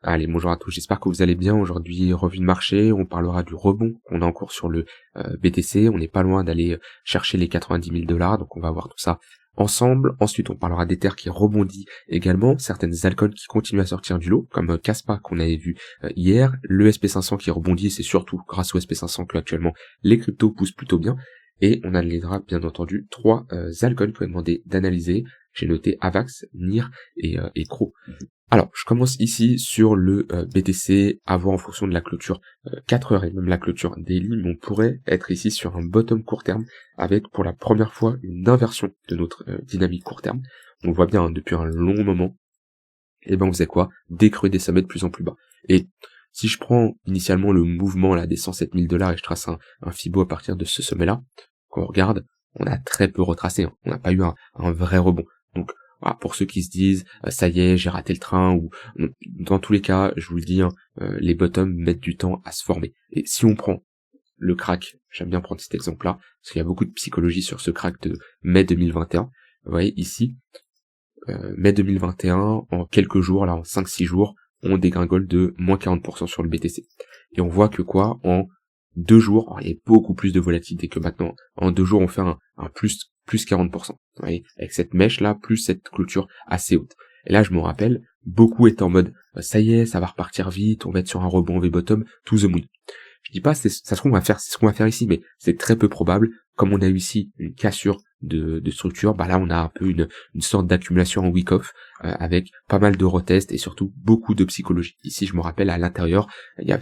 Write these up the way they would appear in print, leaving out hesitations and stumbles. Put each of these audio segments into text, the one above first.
Allez, bonjour à tous, j'espère que vous allez bien. Aujourd'hui, revue de marché, on parlera du rebond qu'on a en cours sur le BTC. On n'est pas loin d'aller chercher les 90 000 $, donc on va voir tout ça ensemble. Ensuite, on parlera d'Ether qui rebondit également, certaines altcoins qui continuent à sortir du lot, comme Kaspa qu'on avait vu hier, le SP500 qui rebondit, c'est surtout grâce au SP500 que actuellement les cryptos poussent plutôt bien. Et on analysera bien entendu trois altcoins qu'on a demandé d'analyser. J'ai noté Avax, NIR et Crow. Alors, je commence ici sur le BTC, à voir en fonction de la clôture 4 heures et même la clôture daily, mais on pourrait être ici sur un bottom court terme avec pour la première fois une inversion de notre dynamique court terme. On le voit bien depuis un long moment. Et ben vous savez quoi, des creux des sommets de plus en plus bas. Et si je prends initialement le mouvement là des 107 000 $ et je trace un Fibo à partir de ce sommet là, quand on regarde, on a très peu retracé, hein. On n'a pas eu un vrai rebond. Donc voilà, pour ceux qui se disent ça y est, j'ai raté le train, ou dans tous les cas, je vous le dis, hein, les bottoms mettent du temps à se former. Et si on prend le crack, j'aime bien prendre cet exemple-là, parce qu'il y a beaucoup de psychologie sur ce crack de mai 2021. Vous voyez ici, mai 2021, en quelques jours, là en 5-6 jours, on dégringole de moins 40% sur le BTC. Et on voit que quoi, en 2 jours, alors il y a beaucoup plus de volatilité que maintenant, en 2 jours on fait un plus 40%. Vous voyez, avec cette mèche là, plus cette clôture assez haute. Et là je me rappelle, beaucoup étaient en mode, ça y est, ça va repartir vite, on va être sur un rebond V-bottom, to the moon. Je dis pas, ça se trouve, c'est ce qu'on va faire ici, mais c'est très peu probable. Comme on a eu ici une cassure de structure, bah là on a un peu une sorte d'accumulation en week off avec pas mal de retests et surtout beaucoup de psychologie. Ici je me rappelle à l'intérieur il y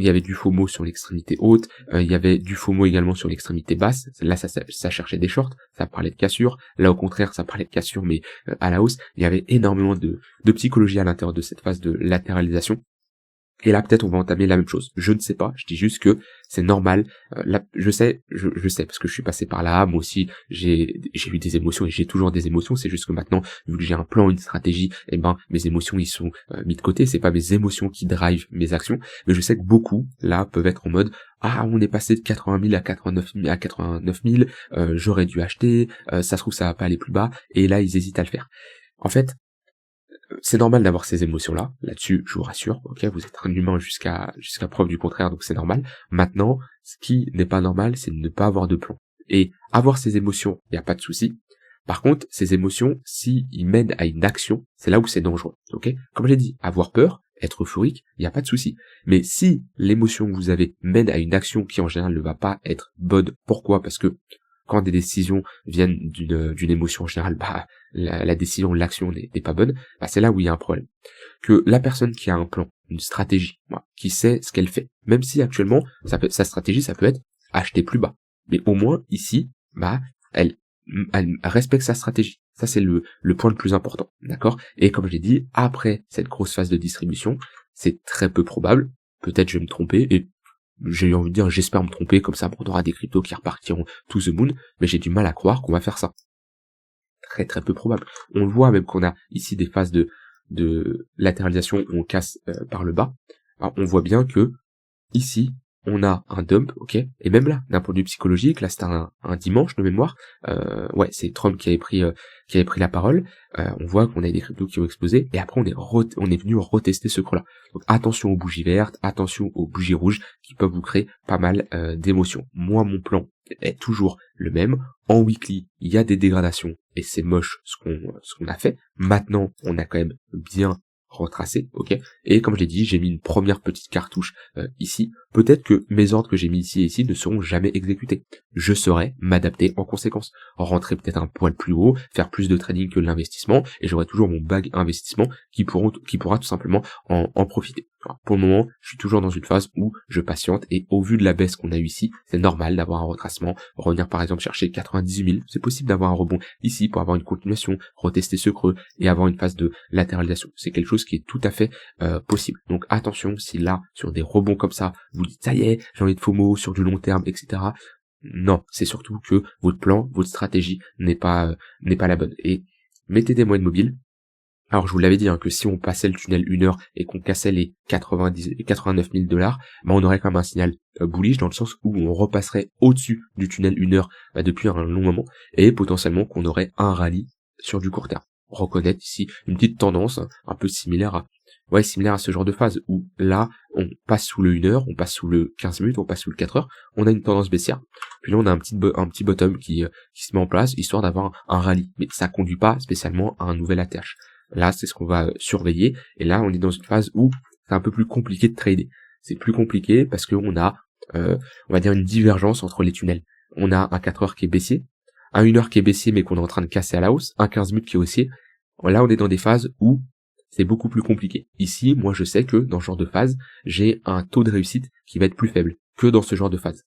avait du FOMO sur l'extrémité haute, il y avait du FOMO également sur l'extrémité basse. Là ça cherchait des shorts, ça parlait de cassure. Là au contraire ça parlait de cassure mais à la hausse. Il y avait énormément de psychologie à l'intérieur de cette phase de latéralisation. Et là, peut-être, on va entamer la même chose. Je ne sais pas. Je dis juste que c'est normal. Là, je sais, parce que je suis passé par là. Moi aussi, j'ai eu des émotions et j'ai toujours des émotions. C'est juste que maintenant, vu que j'ai un plan, une stratégie, eh ben, mes émotions, ils sont mis de côté. C'est pas mes émotions qui drivent mes actions. Mais je sais que beaucoup, là, peuvent être en mode, ah, on est passé de 80 000 à 89 000, j'aurais dû acheter, ça se trouve, ça va pas aller plus bas. Et là, ils hésitent à le faire. En fait, c'est normal d'avoir ces émotions-là, là-dessus, je vous rassure, ok, vous êtes un humain jusqu'à preuve du contraire, donc c'est normal. Maintenant, ce qui n'est pas normal, c'est de ne pas avoir de plan. Et avoir ces émotions, il n'y a pas de souci. Par contre, ces émotions, s'ils mènent à une action, c'est là où c'est dangereux, ok. Comme j'ai dit, avoir peur, être euphorique, il n'y a pas de souci. Mais si l'émotion que vous avez mène à une action qui en général ne va pas être bonne, pourquoi? Parce que quand des décisions viennent d'une émotion en général, bah la décision, l'action n'est pas bonne, bah c'est là où il y a un problème. Que la personne qui a un plan, une stratégie, qui sait ce qu'elle fait, même si actuellement sa stratégie ça peut être acheter plus bas, mais au moins ici, bah elle respecte sa stratégie. Ça c'est le point le plus important, d'accord? Et comme je l'ai dit, après cette grosse phase de distribution, c'est très peu probable, peut-être je vais me tromper, et j'ai envie de dire, j'espère me tromper, comme ça on aura des cryptos qui repartiront to the moon, mais j'ai du mal à croire qu'on va faire ça. Très très peu probable. On le voit même qu'on a ici des phases de latéralisation où on casse par le bas. Alors, on voit bien que ici on a un dump, ok, et même là, d'un point de vue psychologique, là c'était un dimanche de mémoire, ouais, c'est Trump qui avait pris la parole, on voit qu'on a des cryptos qui ont explosé, et après on est venu retester ce creux-là. Donc attention aux bougies vertes, attention aux bougies rouges, qui peuvent vous créer pas mal d'émotions. Moi, mon plan est toujours le même. En weekly, il y a des dégradations, et c'est moche ce qu'on a fait. Maintenant, on a quand même bien retracé, ok, et comme je l'ai dit, j'ai mis une première petite cartouche ici. Peut-être que mes ordres que j'ai mis ici et ici ne seront jamais exécutés. Je saurai m'adapter en conséquence, rentrer peut-être un poil plus haut, faire plus de trading que de l'investissement, et j'aurai toujours mon bag investissement qui pourra tout simplement en profiter. Alors, pour le moment, je suis toujours dans une phase où je patiente, et au vu de la baisse qu'on a eu ici, c'est normal d'avoir un retracement, revenir par exemple chercher 98 000, c'est possible d'avoir un rebond ici pour avoir une continuation, retester ce creux et avoir une phase de latéralisation. C'est quelque chose qui est tout à fait possible. Donc attention, si là, sur des rebonds comme ça, vous dites ça y est, j'ai envie de FOMO sur du long terme, etc. Non, c'est surtout que votre plan, votre stratégie n'est pas la bonne. Et mettez des moyennes mobiles. Alors je vous l'avais dit, hein, que si on passait le tunnel 1 heure et qu'on cassait les 89 000 $, bah on aurait quand même un signal bullish dans le sens où on repasserait au-dessus du tunnel 1 heure depuis un long moment, et potentiellement qu'on aurait un rallye sur du court terme. reconnaître ici une petite tendance un peu similaire à ce genre de phase où là, on passe sous le 1 heure, on passe sous le 15 minutes, on passe sous le 4 heures, on a une tendance baissière. Puis là, on a un petit bottom qui se met en place, histoire d'avoir un rallye. Mais ça conduit pas spécialement à un nouvel ATH. Là, c'est ce qu'on va surveiller. Et là, on est dans une phase où c'est un peu plus compliqué de trader. C'est plus compliqué parce qu'on a, on va dire, une divergence entre les tunnels. On a un 4 heures qui est baissier, un 1 heure qui est baissier mais qu'on est en train de casser à la hausse, un 15 minutes qui est haussier. Là, on est dans des phases où c'est beaucoup plus compliqué. Ici, moi, je sais que dans ce genre de phase, j'ai un taux de réussite qui va être plus faible que dans ce genre de phase.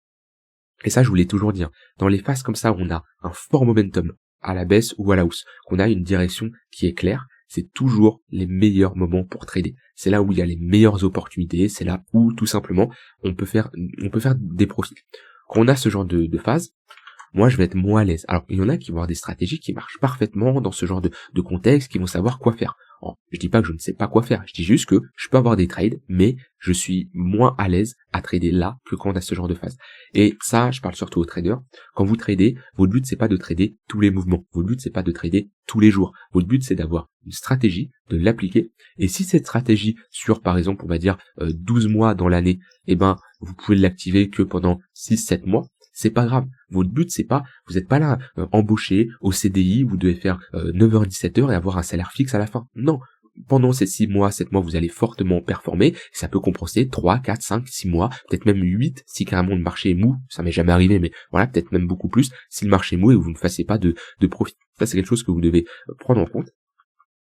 Et ça, je voulais toujours dire. Dans les phases comme ça, où on a un fort momentum à la baisse ou à la hausse, qu'on a une direction qui est claire, c'est toujours les meilleurs moments pour trader. C'est là où il y a les meilleures opportunités, c'est là où, tout simplement, on peut faire des profits. Quand on a ce genre de phase, moi, je vais être moins à l'aise. Alors, il y en a qui vont avoir des stratégies qui marchent parfaitement dans ce genre de contexte, qui vont savoir quoi faire. Alors, je dis pas que je ne sais pas quoi faire, je dis juste que je peux avoir des trades, mais je suis moins à l'aise à trader là que quand on a ce genre de phase. Et ça, je parle surtout aux traders. Quand vous tradez, votre but, c'est pas de trader tous les mouvements. Votre but, c'est pas de trader tous les jours. Votre but, c'est d'avoir une stratégie, de l'appliquer. Et si cette stratégie sur, par exemple, on va dire 12 mois dans l'année, eh ben, vous pouvez l'activer que pendant 6-7 mois, c'est pas grave. Votre but, c'est pas, vous n'êtes pas là embauché au CDI, vous devez faire 9h 17h et avoir un salaire fixe à la fin. Non. Pendant ces 6 mois, 7 mois, vous allez fortement performer. Ça peut compenser 3, 4, 5, 6 mois, peut-être même 8 si carrément le marché est mou. Ça m'est jamais arrivé, mais voilà, peut-être même beaucoup plus si le marché est mou et que vous ne fassiez pas de profit. Ça, c'est quelque chose que vous devez prendre en compte.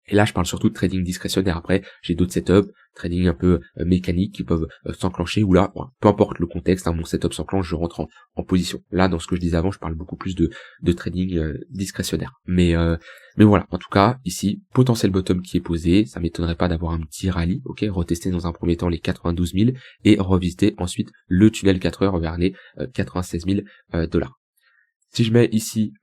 Et là, je parle surtout de trading discrétionnaire. Après, j'ai d'autres setups, trading un peu mécaniques qui peuvent s'enclencher, ou là, peu importe le contexte, mon setup s'enclenche, je rentre en position. Là, dans ce que je disais avant, je parle beaucoup plus de trading discrétionnaire. Mais voilà, en tout cas, ici, potentiel bottom qui est posé, ça m'étonnerait pas d'avoir un petit rallye, ok, retester dans un premier temps les 92 000 et revisiter ensuite le tunnel 4 heures vers les 96 000 $. Si je mets ici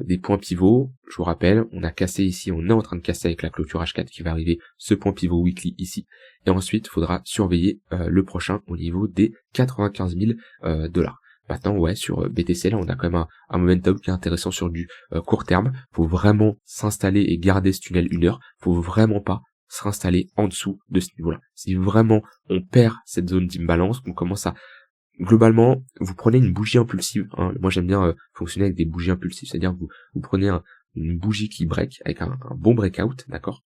des points pivots, je vous rappelle, on a cassé ici, on est en train de casser avec la clôture H4 qui va arriver ce point pivot weekly ici. Et ensuite, il faudra surveiller le prochain au niveau des 95 000 $. Maintenant, ouais, sur BTC, là, on a quand même un momentum qui est intéressant sur du court terme. Faut vraiment s'installer et garder ce tunnel 1 heure. Faut vraiment pas se réinstaller en dessous de ce niveau-là. Si vraiment on perd cette zone d'imbalance, on commence à... Globalement, vous prenez une bougie impulsive. Moi, j'aime bien fonctionner avec des bougies impulsives, c'est-à-dire que vous prenez une bougie qui break avec un bon breakout, d'accord.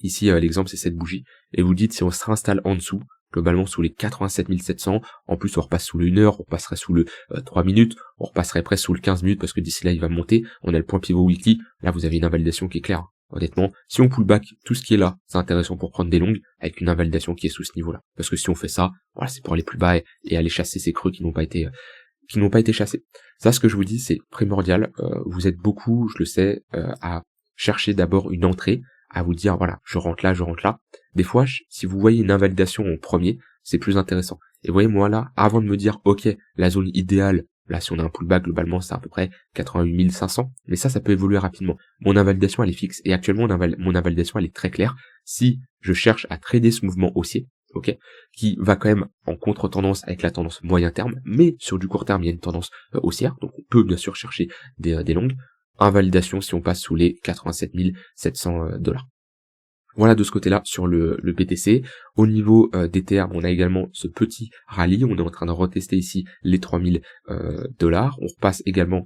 Ici, l'exemple, c'est cette bougie, et vous dites si on se réinstalle en dessous, globalement sous les 87 700, en plus on repasse sous le 1 heure, on repasserait sous le 3 minutes, on repasserait presque sous le 15 minutes parce que d'ici là il va monter, on a le point pivot weekly, là vous avez une invalidation qui est claire. Honnêtement, si on pull back tout ce qui est là, c'est intéressant pour prendre des longues avec une invalidation qui est sous ce niveau-là. Parce que si on fait ça, voilà, c'est pour aller plus bas et aller chasser ces creux qui n'ont pas été chassés. Ça, ce que je vous dis, c'est primordial. Vous êtes beaucoup, je le sais, à chercher d'abord une entrée, à vous dire voilà, je rentre là. Des fois, si vous voyez une invalidation en premier, c'est plus intéressant. Et vous voyez, moi là, avant de me dire ok, la zone idéale, là, si on a un pullback, globalement, c'est à peu près 88 500. Mais ça peut évoluer rapidement. Mon invalidation, elle est fixe. Et actuellement, mon invalidation, elle est très claire. Si je cherche à trader ce mouvement haussier, ok, qui va quand même en contre-tendance avec la tendance moyen terme, mais sur du court terme, il y a une tendance haussière. Donc, on peut bien sûr chercher des longues. Invalidation si on passe sous les 87 700 $. Voilà de ce côté-là sur le BTC. Au niveau d'Ether, on a également ce petit rallye. On est en train de retester ici les 3000 $. On repasse également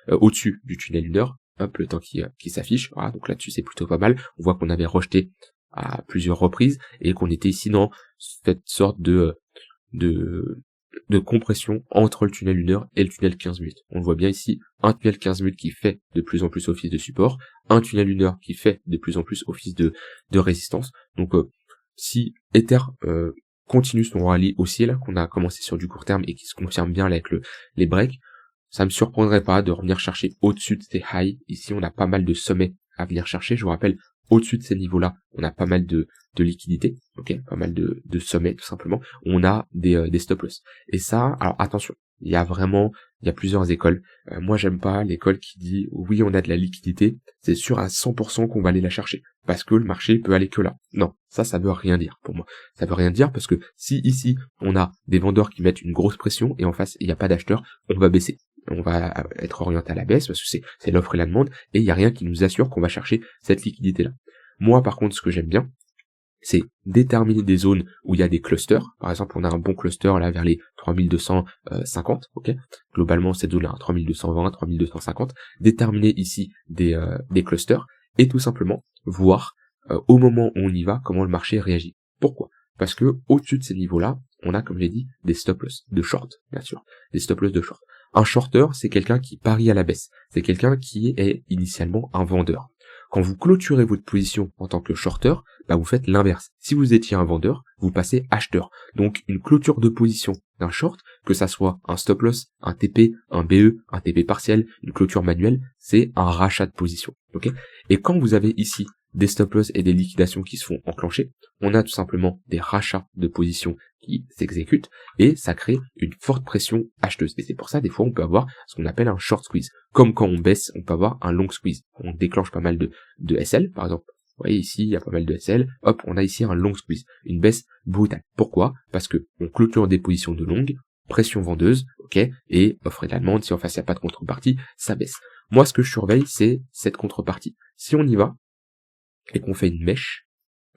au-dessus du tunnel 1 heure. Hop, le temps qui s'affiche. Voilà, donc là-dessus c'est plutôt pas mal. On voit qu'on avait rejeté à plusieurs reprises et qu'on était ici dans cette sorte de compression entre le tunnel 1 heure et le tunnel 15 minutes. On le voit bien ici, un tunnel 15 minutes qui fait de plus en plus office de support, un tunnel 1 heure qui fait de plus en plus office de résistance. Donc si Ether continue son rallye haussier là, qu'on a commencé sur du court terme et qui se confirme bien là, avec les breaks, ça me surprendrait pas de revenir chercher au-dessus de ces highs. Ici on a pas mal de sommets à venir chercher, je vous rappelle, au-dessus de ces niveaux-là, on a pas mal de liquidités, ok, pas mal de sommets tout simplement. On a des stop loss. Et ça, alors attention, il y a plusieurs écoles. Moi, j'aime pas l'école qui dit oui, on a de la liquidité, c'est sûr à 100% qu'on va aller la chercher parce que le marché peut aller que là. Non, ça veut rien dire pour moi. Ça veut rien dire parce que si ici on a des vendeurs qui mettent une grosse pression et en face il n'y a pas d'acheteurs, on va baisser. on va être orienté à la baisse parce que c'est l'offre et la demande, et il n'y a rien qui nous assure qu'on va chercher cette liquidité-là. Moi, par contre, ce que j'aime bien, c'est déterminer des zones où il y a des clusters. Par exemple, on a un bon cluster là vers les 3250, ok. Globalement, cette zone-là, 3220, 3250. Déterminer ici des clusters et tout simplement voir au moment où on y va comment le marché réagit. Pourquoi ? Parce que au-dessus de ces niveaux-là, on a, comme j'ai dit, des stop-loss de short, bien sûr, des stop-loss de short. Un shorter, c'est quelqu'un qui parie à la baisse. C'est quelqu'un qui est initialement un vendeur. Quand vous clôturez votre position en tant que shorter, bah vous faites l'inverse. Si vous étiez un vendeur, vous passez acheteur. Donc une clôture de position d'un short, que ça soit un stop loss, un TP, un BE, un TP partiel, une clôture manuelle, c'est un rachat de position. Ok ? Et quand vous avez ici des stop loss et des liquidations qui se font enclencher, on a tout simplement des rachats de position qui s'exécutent et ça crée une forte pression acheteuse. Et c'est pour ça, des fois, on peut avoir ce qu'on appelle un short squeeze. Comme quand on baisse, on peut avoir un long squeeze. On déclenche pas mal de SL, par exemple. Vous voyez ici, il y a pas mal de SL. Hop, on a ici un long squeeze. Une baisse brutale. Pourquoi ? Parce que on clôture des positions de longue, pression vendeuse, ok, et offre et la demande. Si en face, il n'y a pas de contrepartie, ça baisse. Moi, ce que je surveille, c'est cette contrepartie. Si on y va, et qu'on fait une mèche,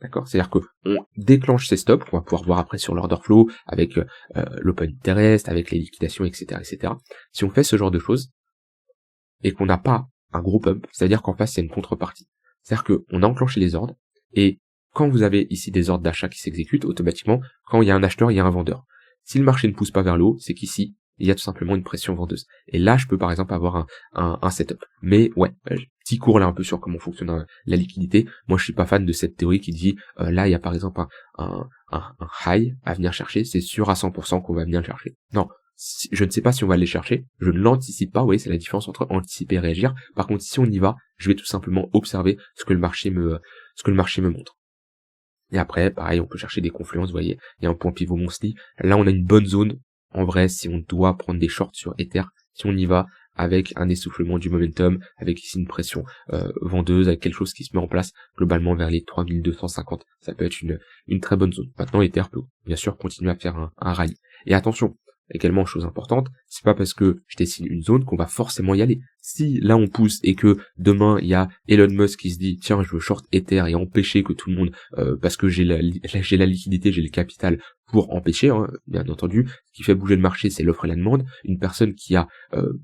d'accord, c'est-à-dire que on déclenche ces stops, qu'on va pouvoir voir après sur l'order flow, avec l'open interest, avec les liquidations, etc., etc. Si on fait ce genre de choses, et qu'on n'a pas un gros pump, c'est-à-dire qu'en face, il y a une contrepartie. C'est-à-dire qu'on a enclenché les ordres, et quand vous avez ici des ordres d'achat qui s'exécutent, automatiquement, quand il y a un acheteur, il y a un vendeur. Si le marché ne pousse pas vers le haut, c'est qu'ici, il y a tout simplement une pression vendeuse. Et là, je peux par exemple avoir un setup. Mais ouais, petit cours là un peu sur comment fonctionne la liquidité. Moi, je suis pas fan de cette théorie qui dit là, il y a par exemple un high à venir chercher. C'est sûr à 100% qu'on va venir le chercher. Non, je ne sais pas si on va aller chercher. Je ne l'anticipe pas. Vous voyez, c'est la différence entre anticiper et réagir. Par contre, si on y va, je vais tout simplement observer ce que le marché me montre. Et après, pareil, on peut chercher des confluences, vous voyez, il y a un point pivot monthly. Là, on a une bonne zone. En vrai, si on doit prendre des shorts sur Ether, si on y va avec un essoufflement du momentum, avec ici une pression vendeuse, avec quelque chose qui se met en place, globalement vers les 3250, ça peut être une très bonne zone. Maintenant, Ether peut bien sûr continuer à faire un rallye. Et attention, également, chose importante, c'est pas parce que je dessine une zone qu'on va forcément y aller. Si là on pousse et que demain il y a Elon Musk qui se dit tiens je veux short Ether et empêcher que tout le monde parce que j'ai la liquidité, j'ai le capital pour empêcher, hein, bien entendu, ce qui fait bouger le marché c'est l'offre et la demande. Une personne qui a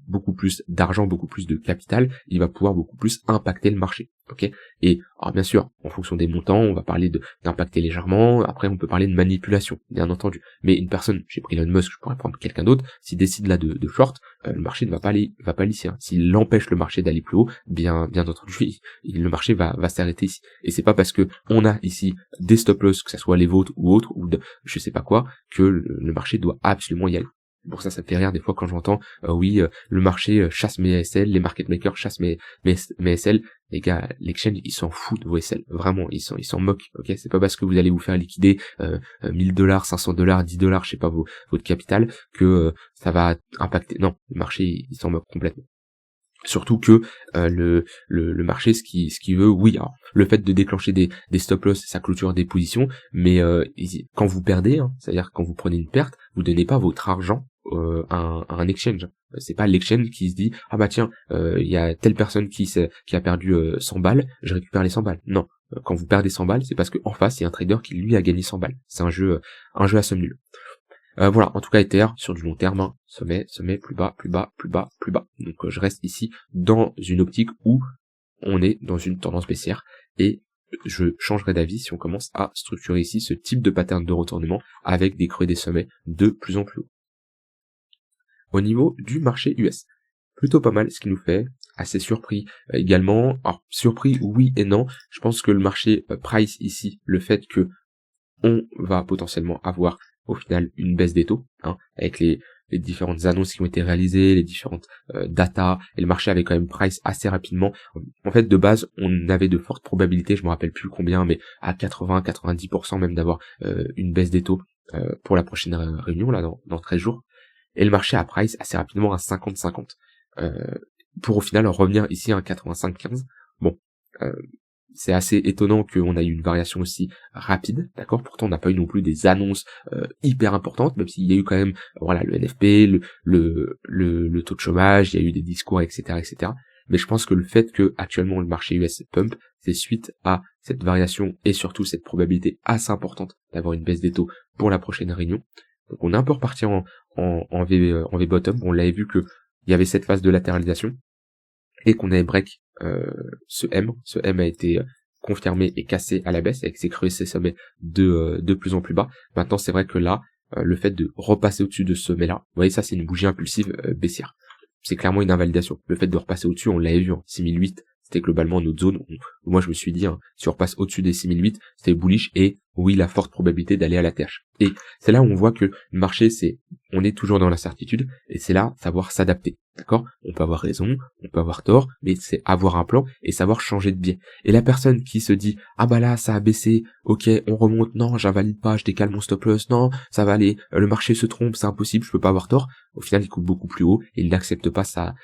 beaucoup plus d'argent, beaucoup plus de capital, il va pouvoir beaucoup plus impacter le marché. Ok. Et alors bien sûr, en fonction des montants, on va parler d'impacter légèrement. Après, on peut parler de manipulation, bien entendu. Mais une personne, j'ai pris Elon Musk, je pourrais prendre quelqu'un d'autre, s'il décide là de short, le marché ne va pas aller ici. Hein. S'il empêche le marché d'aller plus haut, bien entendu, le marché va s'arrêter ici. Et c'est pas parce que on a ici des stop loss, que ça soit les vôtres ou autres, ou je sais pas quoi, que le marché doit absolument y aller. Pour ça me fait rire des fois quand j'entends oui, le marché chasse mes SL, les market makers chassent mes SL. Les gars, l'exchange, ils s'en foutent de vos SL. Vraiment, ils s'en moquent. Ok, c'est pas parce que vous allez vous faire liquider $1000, $500, $10, je sais pas votre capital, que ça va impacter. Non, le marché, il s'en moque complètement. Surtout que le marché, ce qu'il veut, oui, alors, le fait de déclencher des stop loss, ça clôture des positions, mais quand vous perdez, hein, c'est-à-dire quand vous prenez une perte, vous donnez pas votre argent à un exchange. C'est pas l'exchange qui se dit ah bah tiens, il y a telle personne qui a perdu 100 balles, je récupère les 100 balles. Non, quand vous perdez 100 balles, c'est parce qu'en face il y a un trader qui lui a gagné 100 balles. C'est un jeu à somme nulle. Voilà, en tout cas Ether, sur du long terme, hein, sommet, plus bas, plus bas, plus bas, plus bas. Donc je reste ici dans une optique où on est dans une tendance baissière et je changerai d'avis si on commence à structurer ici ce type de pattern de retournement avec des creux et des sommets de plus en plus haut. Au niveau du marché US, plutôt pas mal ce qu'il nous fait, assez surpris également. Alors surpris oui et non, je pense que le marché price ici, le fait que on va potentiellement avoir au final une baisse des taux, hein, avec les différentes annonces qui ont été réalisées, les différentes data, et le marché avait quand même price assez rapidement. En fait, de base, on avait de fortes probabilités, je me rappelle plus combien, mais à 80-90% même d'avoir une baisse des taux pour la prochaine réunion, là, dans 13 jours. Et le marché a price assez rapidement à 50-50, pour au final revenir ici à un 85-15. Bon, c'est assez étonnant qu'on a eu une variation aussi rapide, d'accord. Pourtant, on n'a pas eu non plus des annonces hyper importantes, même s'il y a eu quand même, voilà, le NFP, le taux de chômage, il y a eu des discours, etc., etc. Mais je pense que le fait que actuellement le marché US pump, c'est suite à cette variation et surtout cette probabilité assez importante d'avoir une baisse des taux pour la prochaine réunion. Donc on est un peu reparti en V bottom. On l'avait vu que il y avait cette phase de latéralisation et qu'on avait break ce M. Ce M a été confirmé et cassé à la baisse avec ses creux et ses sommets de plus en plus bas. Maintenant, c'est vrai que là, le fait de repasser au-dessus de ce sommet-là, vous voyez, ça c'est une bougie impulsive baissière. C'est clairement une invalidation. Le fait de repasser au-dessus, on l'avait vu en 6008, c'était globalement notre zone. Moi, je me suis dit, hein, si on repasse au-dessus des 6008, c'était bullish et oui, la forte probabilité d'aller à la TH. Et c'est là où on voit que le marché, on est toujours dans l'incertitude et c'est là savoir s'adapter. D'accord? On peut avoir raison, on peut avoir tort, mais c'est avoir un plan et savoir changer de biais. Et la personne qui se dit, ah bah là, ça a baissé, ok, on remonte, non, j'invalide pas, je décale mon stop loss, non, ça va aller, le marché se trompe, c'est impossible, je peux pas avoir tort. Au final, il coupe beaucoup plus haut et il n'accepte pas sa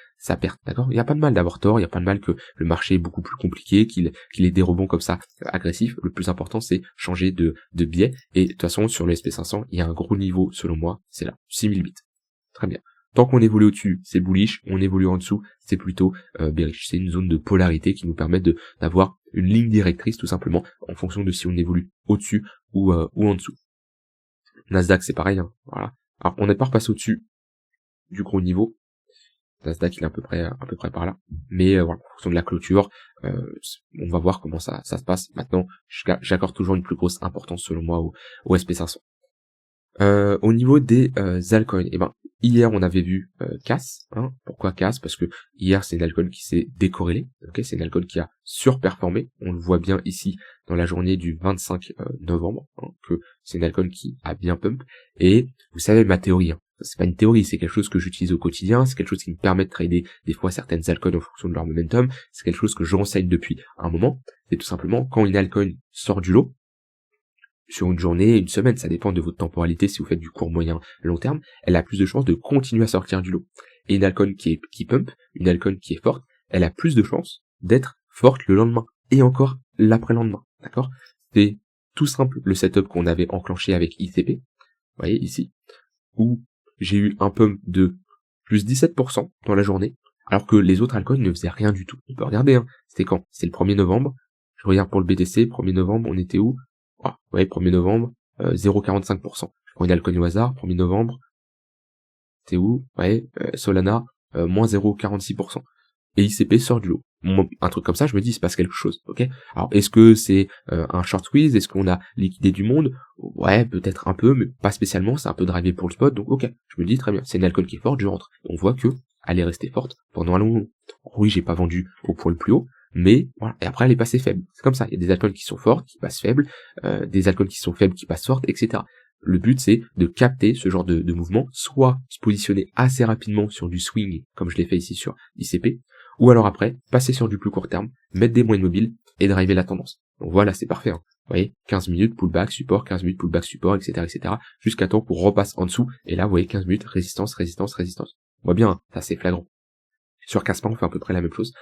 perte, d'accord? Il n'y a pas de mal d'avoir tort, il n'y a pas de mal que le marché est beaucoup plus compliqué, qu'il ait des rebonds comme ça agressifs. Le plus important, c'est changer de biais. Et de toute façon, sur le SP500, il y a un gros niveau, selon moi, c'est là, 6008. Très bien. Tant qu'on évolue au-dessus, c'est bullish, on évolue en dessous, c'est plutôt bearish. C'est une zone de polarité qui nous permet d'avoir une ligne directrice, tout simplement, en fonction de si on évolue au-dessus ou en dessous. Nasdaq, c'est pareil, hein, voilà. Alors, on n'est pas repassé au-dessus du gros niveau. Nasdaq, il est à peu près par là. Mais voilà, en fonction de la clôture, on va voir comment ça se passe. Maintenant, j'accorde toujours une plus grosse importance, selon moi, au SP500. Au niveau des altcoins, hier on avait vu CAS, hein. Pourquoi CAS? Parce que hier c'est une altcoin qui s'est décorrélée, ok, c'est une altcoin qui a surperformé, on le voit bien ici dans la journée du 25 novembre, hein, que c'est une altcoin qui a bien pump, et vous savez ma théorie, hein, c'est pas une théorie, c'est quelque chose que j'utilise au quotidien, c'est quelque chose qui me permet de trader des fois certaines altcoins en fonction de leur momentum, c'est quelque chose que j'enseigne depuis un moment, c'est tout simplement quand une altcoin sort du lot, sur une journée, une semaine, ça dépend de votre temporalité, si vous faites du court, moyen, long terme, elle a plus de chances de continuer à sortir du lot. Et une altcoin qui pump, une altcoin qui est forte, elle a plus de chances d'être forte le lendemain, et encore l'après-lendemain, d'accord? C'est tout simple le setup qu'on avait enclenché avec ICP, vous voyez ici, où j'ai eu un pump de plus 17% dans la journée, alors que les autres altcoins ne faisaient rien du tout. On peut regarder, hein, c'était quand? C'est le 1er novembre, je regarde pour le BTC, 1er novembre, on était où? Ah, ouais, 1er novembre, 0,45%. Je prends une altcoin au hasard, 1er novembre, c'est où? Ouais, Solana, moins 0,46%. Et ICP sort du lot. Un truc comme ça, je me dis, il se passe quelque chose, ok? Alors, est-ce que c'est un short squeeze? Est-ce qu'on a liquidé du monde? Ouais, peut-être un peu, mais pas spécialement, c'est un peu drivé pour le spot, donc ok. Je me dis, très bien, c'est une altcoin qui est forte, je rentre. On voit que elle est restée forte pendant un long moment. Oui, j'ai pas vendu au point le plus haut, mais voilà, et après elle est passée faible. C'est comme ça, il y a des altcoins qui sont fortes, qui passent faibles, des altcoins qui sont faibles, qui passent fortes, etc. Le but c'est de capter ce genre de mouvement, soit se positionner assez rapidement sur du swing, comme je l'ai fait ici sur ICP, ou alors après, passer sur du plus court terme, mettre des moyennes mobiles, et driver la tendance. Donc voilà, c'est parfait, hein. Vous voyez, 15 minutes, pullback, support, 15 minutes, pullback, support, etc., jusqu'à temps qu'on repasse en dessous, et là, vous voyez, 15 minutes, résistance, résistance, résistance. On voit bien, hein, ça c'est flagrant. Sur Casper, on fait à peu près la même chose.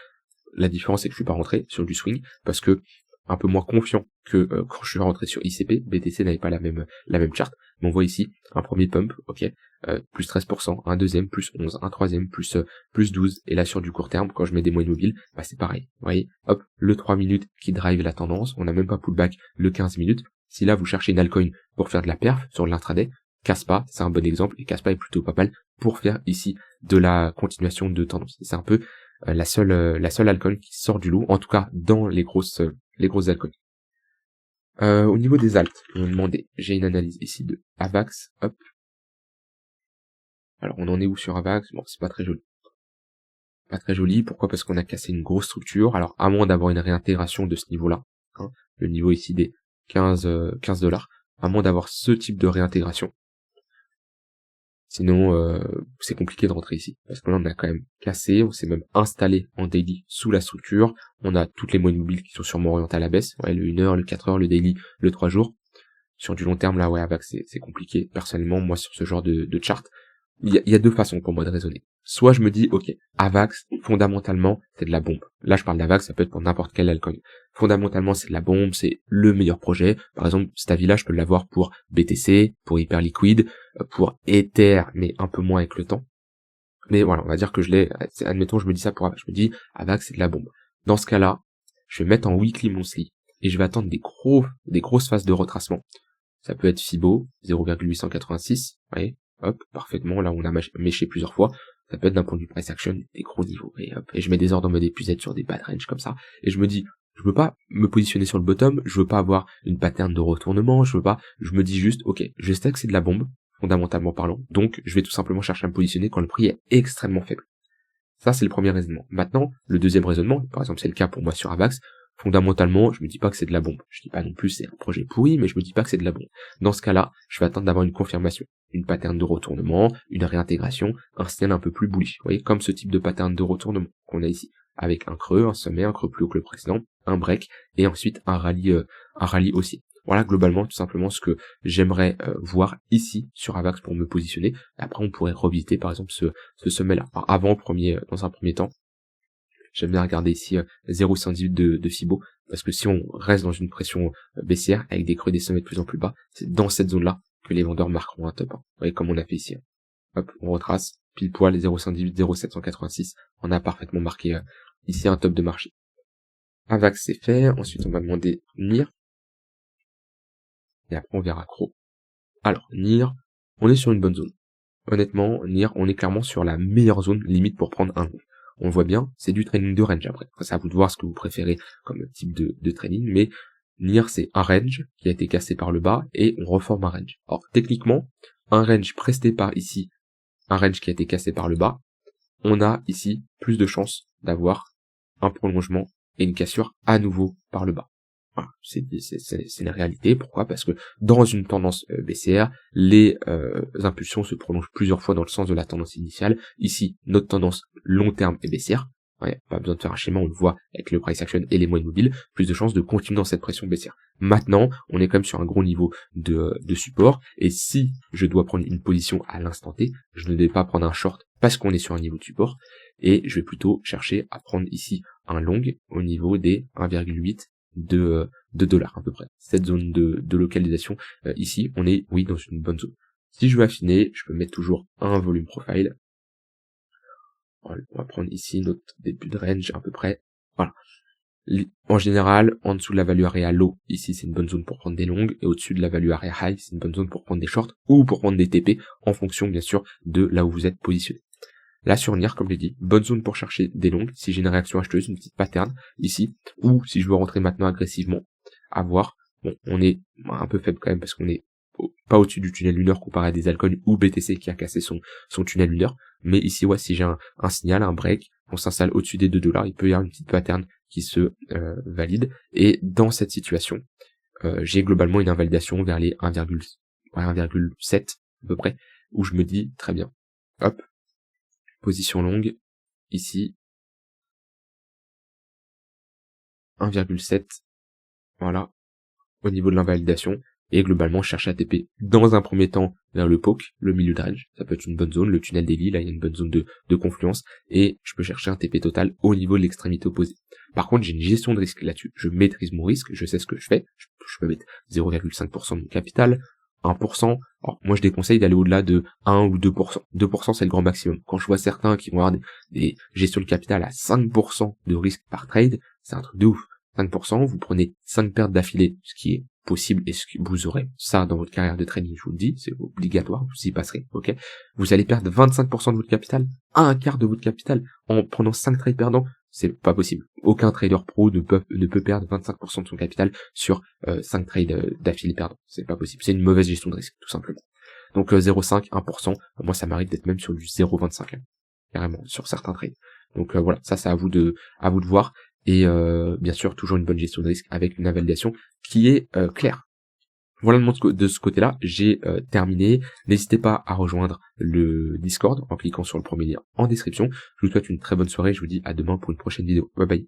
La différence, c'est que je suis pas rentré sur du swing, parce que un peu moins confiant que quand je suis rentré sur ICP, BTC n'avait pas la même charte, mais on voit ici un premier pump, ok, plus 13%, un deuxième, plus 11, un troisième, plus 12, et là sur du court terme, quand je mets des moyennes mobiles, bah c'est pareil, vous voyez, hop, le 3 minutes qui drive la tendance, on n'a même pas pullback le 15 minutes, si là vous cherchez une altcoin pour faire de la perf sur l'intraday, Kaspa, c'est un bon exemple, et Kaspa est plutôt pas mal pour faire ici de la continuation de tendance, c'est un peu la seule altcoin qui sort du lot, en tout cas dans les grosses altcoins. Au niveau des alts, on m'a demandé, j'ai une analyse ici de Avax, hop. Alors on en est où sur Avax? Bon, c'est pas très joli. Pas très joli, pourquoi? Parce qu'on a cassé une grosse structure, alors à moins d'avoir une réintégration de ce niveau-là, hein, le niveau ici des 15 $, à moins d'avoir ce type de réintégration. Sinon, c'est compliqué de rentrer ici. Parce que là, on a quand même cassé, on s'est même installé en daily sous la structure. On a toutes les moyennes mobiles qui sont sûrement orientées à la baisse. Ouais, le 1 heure, le 4 heures, le daily, le 3 jours. Sur du long terme, là, ouais, Avax, c'est compliqué. Personnellement, moi, sur ce genre de chart, il y a deux façons pour moi de raisonner. Soit je me dis, ok, Avax, fondamentalement, c'est de la bombe. Là, je parle d'Avax, ça peut être pour n'importe quel altcoin. Fondamentalement, c'est de la bombe, c'est le meilleur projet. Par exemple, cet avis-là, je peux l'avoir pour BTC, pour Hyperliquid, pour Ether, mais un peu moins avec le temps. Mais voilà, on va dire que je l'ai, admettons, je me dis ça pour Avax. Je me dis, Avax, c'est de la bombe. Dans ce cas-là, je vais mettre en weekly monthly et je vais attendre des grosses phases de retracement. Ça peut être Fibo, 0,886, vous voyez, hop, parfaitement, là on a méché plusieurs fois. Ça peut être d'un point de vue price action, des gros niveaux, et hop, et je mets des ordres en mode épuisette sur des bad range comme ça, et je me dis, je veux pas me positionner sur le bottom, je veux pas avoir une pattern de retournement, je me dis juste, ok, je sais que c'est de la bombe, fondamentalement parlant, donc je vais tout simplement chercher à me positionner quand le prix est extrêmement faible. Ça, c'est le premier raisonnement. Maintenant, le deuxième raisonnement, par exemple, c'est le cas pour moi sur Avax, fondamentalement, je me dis pas que c'est de la bombe. Je dis pas non plus c'est un projet pourri, mais je me dis pas que c'est de la bombe. Dans ce cas-là, je vais attendre d'avoir une confirmation, une pattern de retournement, une réintégration, un signal un peu plus bullish. Vous voyez, comme ce type de pattern de retournement qu'on a ici, avec un creux, un sommet, un creux plus haut que le précédent, un break, et ensuite un rallye aussi. Voilà globalement tout simplement ce que j'aimerais voir ici sur Avax pour me positionner. Après on pourrait revisiter par exemple ce sommet là. Enfin, dans un premier temps, j'aime bien regarder ici 0,118 de Fibo, parce que si on reste dans une pression baissière avec des creux des sommets de plus en plus bas, c'est dans cette zone là que les vendeurs marqueront un top. Vous voyez comme on a fait ici. Hop, on retrace, pile poil 0,118, 0,786, on a parfaitement marqué ici un top de marché. Avax c'est fait, ensuite on va demander NIR. Et après on verra Cro. Alors, NIR, on est sur une bonne zone. Honnêtement, NIR, on est clairement sur la meilleure zone limite pour prendre un long. On le voit bien, c'est du trading de range après. C'est à vous de voir ce que vous préférez comme type de trading, mais NIR c'est un range qui a été cassé par le bas et on reforme un range. Alors techniquement, un range presté par ici, un range qui a été cassé par le bas, on a ici plus de chances d'avoir un prolongement et une cassure à nouveau par le bas. Voilà, c'est une réalité. Pourquoi? Parce que dans une tendance baissière, les impulsions se prolongent plusieurs fois dans le sens de la tendance initiale. Ici, notre tendance long terme est baissière. Ouais, pas besoin de faire un schéma, on le voit avec le price action et les moyennes mobiles, plus de chances de continuer dans cette pression baissière. Maintenant, on est quand même sur un gros niveau de support, et si je dois prendre une position à l'instant T, je ne vais pas prendre un short parce qu'on est sur un niveau de support, et je vais plutôt chercher à prendre ici un long au niveau des 1,8 de dollars à peu près. Cette zone de localisation, ici, on est, oui, dans une bonne zone. Si je veux affiner, je peux mettre toujours un volume profile. On va prendre ici notre début de range à peu près. Voilà. En général, en dessous de la value area low, ici c'est une bonne zone pour prendre des longues, et au-dessus de la value area high, c'est une bonne zone pour prendre des shorts, ou pour prendre des TP, en fonction bien sûr de là où vous êtes positionné. Là sur NIR, comme je l'ai dit, bonne zone pour chercher des longues, si j'ai une réaction acheteuse, une petite pattern, ici, ou si je veux rentrer maintenant agressivement, à voir. Bon, on est un peu faible quand même, parce qu'on est pas au-dessus du tunnel lunaire comparé à des altcoins ou BTC qui a cassé son tunnel lunaire, mais ici, ouais, si j'ai un signal, un break, on s'installe au-dessus des 2 $, il peut y avoir une petite pattern qui se valide, et dans cette situation, j'ai globalement une invalidation vers les 1,7 à peu près, où je me dis, très bien, hop, position longue, ici, 1,7, voilà, au niveau de l'invalidation, et globalement chercher à TP dans un premier temps vers le poke, le milieu de range, ça peut être une bonne zone, le tunnel daily, là il y a une bonne zone de confluence, et je peux chercher un TP total au niveau de l'extrémité opposée. Par contre, j'ai une gestion de risque là-dessus, je maîtrise mon risque, je sais ce que je fais, je peux mettre 0,5% de mon capital, 1%, alors moi je déconseille d'aller au-delà de 1 ou 2%. 2% c'est le grand maximum. Quand je vois certains qui vont avoir des gestions de capital à 5% de risque par trade, c'est un truc de ouf. 5%, vous prenez 5 pertes d'affilée, ce qui est possible, et ce que vous aurez ça dans votre carrière de trading, je vous le dis, c'est obligatoire, vous y passerez, ok? Vous allez perdre 25% de votre capital, un quart de votre capital, en prenant 5 trades perdants, c'est pas possible. Aucun trader pro ne peut perdre 25% de son capital sur 5 trades d'affilée perdants. C'est pas possible. C'est une mauvaise gestion de risque, tout simplement. Donc 0,5, 1%, moi ça m'arrive d'être même sur du 0,25, carrément, sur certains trades. Donc voilà, ça c'est à vous de voir. Et bien sûr, toujours une bonne gestion de risque avec une invalidation qui est claire. Voilà de ce côté-là, j'ai terminé. N'hésitez pas à rejoindre le Discord en cliquant sur le premier lien en description. Je vous souhaite une très bonne soirée, je vous dis à demain pour une prochaine vidéo. Bye bye.